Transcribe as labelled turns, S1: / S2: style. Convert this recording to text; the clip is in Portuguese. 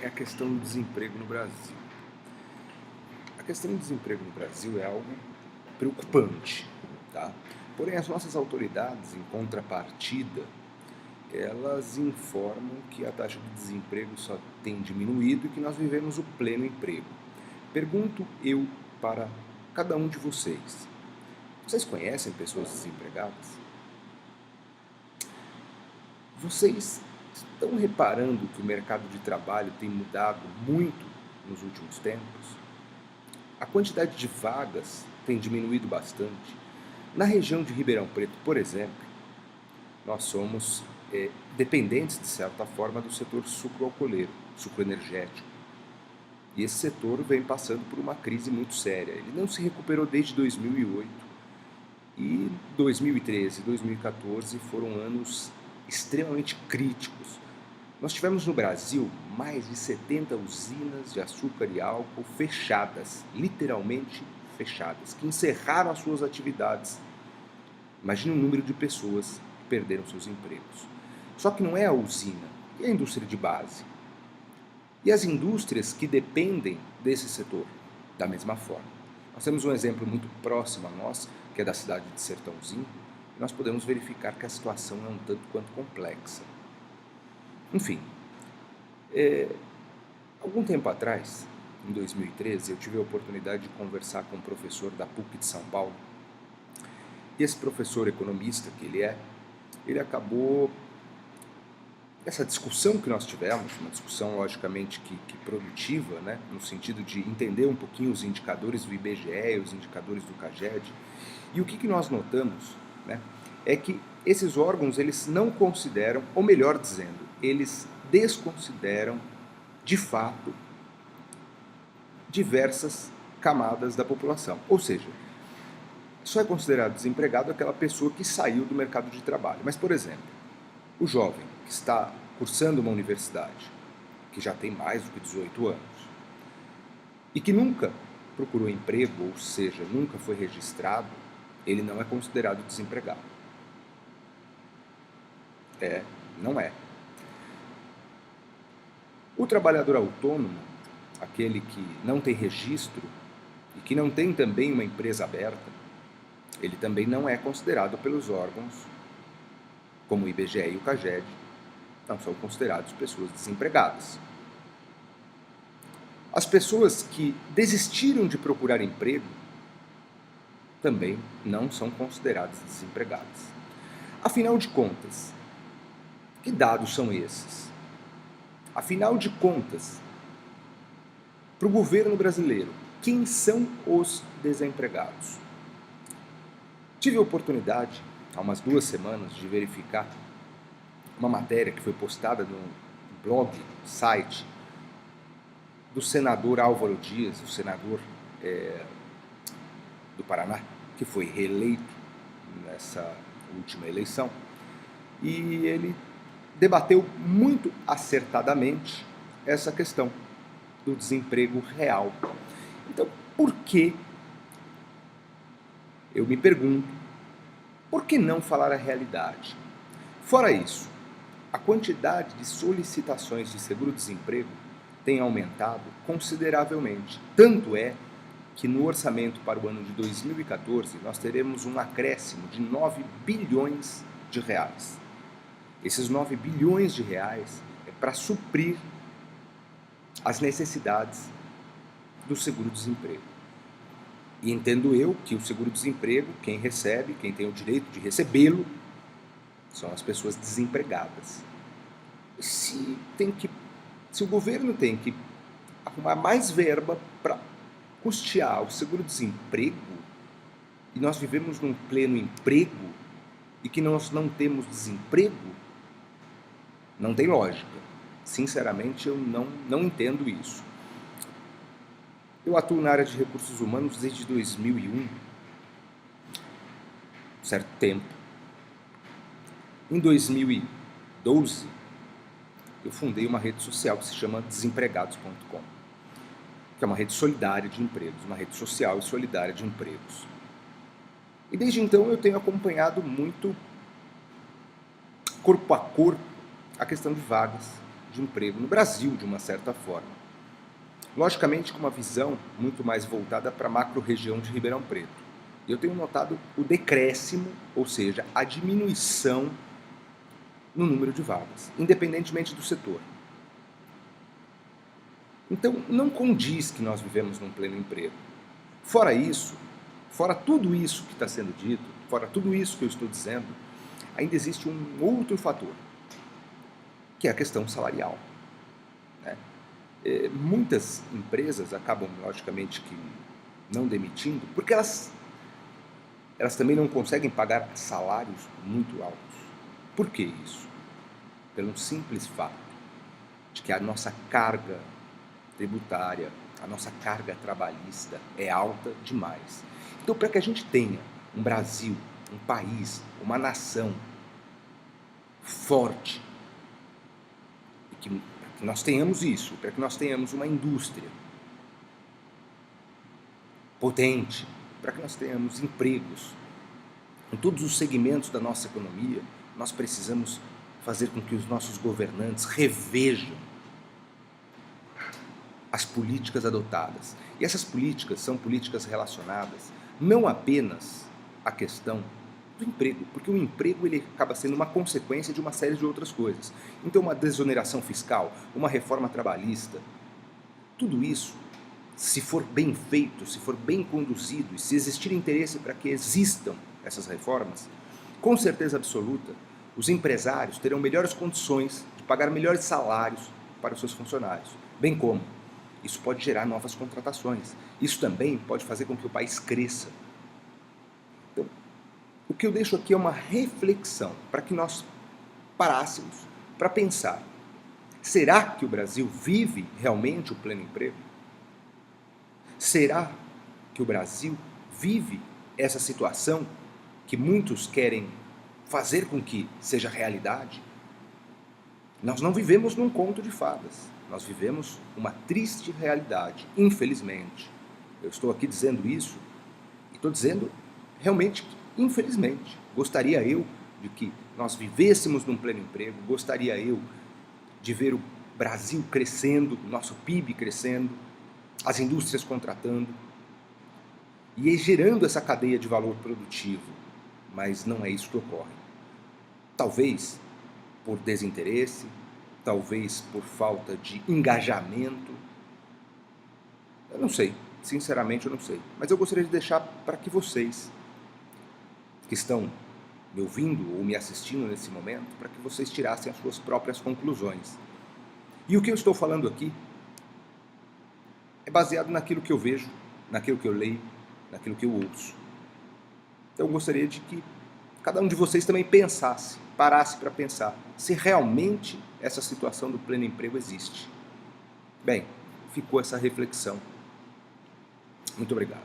S1: é a questão do desemprego no Brasil. A questão do desemprego no Brasil é algo preocupante, tá? Porém, as nossas autoridades, em contrapartida, elas informam que a taxa de desemprego só tem diminuído e que nós vivemos o pleno emprego. Pergunto eu para cada um de vocês: vocês conhecem pessoas desempregadas? Vocês estão reparando que o mercado de trabalho tem mudado muito nos últimos tempos? A quantidade de vagas tem diminuído bastante. Na região de Ribeirão Preto, por exemplo, nós somos dependentes, de certa forma, do setor sucroalcooleiro, sucroenergético. E esse setor vem passando por uma crise muito séria. Ele não se recuperou desde 2008. E 2013 e 2014 foram anos extremamente críticos. Nós tivemos no Brasil mais de 70 usinas de açúcar e álcool fechadas, literalmente fechadas, que encerraram as suas atividades. Imagine o número de pessoas que perderam seus empregos. Só que não é a usina, e a indústria de base. E as indústrias que dependem desse setor, da mesma forma. Nós temos um exemplo muito próximo a nós, que é da cidade de Sertãozinho, e nós podemos verificar que a situação é um tanto quanto complexa. Enfim, algum tempo atrás, em 2013, eu tive a oportunidade de conversar com um professor da PUC de São Paulo. E esse professor economista que ele acabou. Essa discussão que nós tivemos, uma discussão logicamente que produtiva, né, no sentido de entender um pouquinho os indicadores do IBGE, os indicadores do CAGED, e o que nós notamos, né, é que esses órgãos eles não consideram, ou melhor dizendo, eles desconsideram de fato diversas camadas da população. Ou seja, só é considerado desempregado aquela pessoa que saiu do mercado de trabalho. Mas, por exemplo, o jovem que está cursando uma universidade, que já tem mais do que 18 anos, e que nunca procurou emprego, ou seja, nunca foi registrado, ele não é considerado desempregado. Não é. O trabalhador autônomo, aquele que não tem registro e que não tem também uma empresa aberta, ele também não é considerado pelos órgãos, como o IBGE e o CAGED, não são considerados pessoas desempregadas. As pessoas que desistiram de procurar emprego também não são consideradas desempregadas. Afinal de contas, que dados são esses? Afinal de contas, para o governo brasileiro, quem são os desempregados? Tive a oportunidade, há umas 2 semanas, de verificar uma matéria que foi postada no blog, site, do senador Álvaro Dias, o senador do Paraná, que foi reeleito nessa última eleição, e ele debateu muito acertadamente essa questão do desemprego real. Então, por que, eu me pergunto, por que não falar a realidade? Fora isso, a quantidade de solicitações de seguro-desemprego tem aumentado consideravelmente. Tanto é que no orçamento para o ano de 2014 nós teremos um acréscimo de 9 bilhões de reais. Esses 9 bilhões de reais é para suprir as necessidades do seguro-desemprego. E entendo eu que o seguro-desemprego, quem recebe, quem tem o direito de recebê-lo, são as pessoas desempregadas. Se o governo tem que arrumar mais verba para custear o seguro-desemprego, e nós vivemos num pleno emprego, e que nós não temos desemprego, não tem lógica. Sinceramente, eu não entendo isso. Eu atuo na área de recursos humanos desde 2001, certo tempo. Em 2012, eu fundei uma rede social que se chama desempregados.com, que é uma rede solidária de empregos, uma rede social e solidária de empregos. E desde então eu tenho acompanhado muito corpo a corpo a questão de vagas de emprego no Brasil, de uma certa forma. Logicamente com uma visão muito mais voltada para a macro-região de Ribeirão Preto. Eu tenho notado o decréscimo, ou seja, a diminuição no número de vagas, independentemente do setor. Então, não condiz que nós vivemos num pleno emprego. Fora isso, fora tudo isso que está sendo dito, fora tudo isso que eu estou dizendo, ainda existe um outro fator, que é a questão salarial. Né? Muitas empresas acabam, logicamente, que não demitindo, porque elas também não conseguem pagar salários muito altos. Por que isso? Pelo simples fato de que a nossa carga tributária, a nossa carga trabalhista é alta demais. Então, para que a gente tenha um Brasil, um país, uma nação forte, e que nós tenhamos isso, para que nós tenhamos uma indústria potente, para que nós tenhamos empregos em todos os segmentos da nossa economia, nós precisamos fazer com que os nossos governantes revejam as políticas adotadas. E essas políticas são políticas relacionadas não apenas à questão do emprego, porque o emprego ele acaba sendo uma consequência de uma série de outras coisas. Então, uma desoneração fiscal, uma reforma trabalhista, tudo isso, se for bem feito, se for bem conduzido e se existir interesse para que existam essas reformas, com certeza absoluta, os empresários terão melhores condições de pagar melhores salários para os seus funcionários, bem como isso pode gerar novas contratações. Isso também pode fazer com que o país cresça. Então, o que eu deixo aqui é uma reflexão para que nós parássemos para pensar: será que o Brasil vive realmente o pleno emprego? Será que o Brasil vive essa situação que muitos querem fazer com que seja realidade? Nós não vivemos num conto de fadas. Nós vivemos uma triste realidade, infelizmente. Eu estou aqui dizendo isso e estou dizendo realmente, infelizmente. Gostaria eu de que nós vivêssemos num pleno emprego, gostaria eu de ver o Brasil crescendo, nosso PIB crescendo, as indústrias contratando e gerando essa cadeia de valor produtivo, mas não é isso que ocorre. Talvez por desinteresse, talvez por falta de engajamento, eu não sei, sinceramente eu não sei, mas eu gostaria de deixar para que vocês que estão me ouvindo ou me assistindo nesse momento, para que vocês tirassem as suas próprias conclusões. E o que eu estou falando aqui é baseado naquilo que eu vejo, naquilo que eu leio, naquilo que eu ouço. Então eu gostaria de que cada um de vocês também pensasse, parasse para pensar se realmente essa situação do pleno emprego existe. Bem, ficou essa reflexão. Muito obrigado.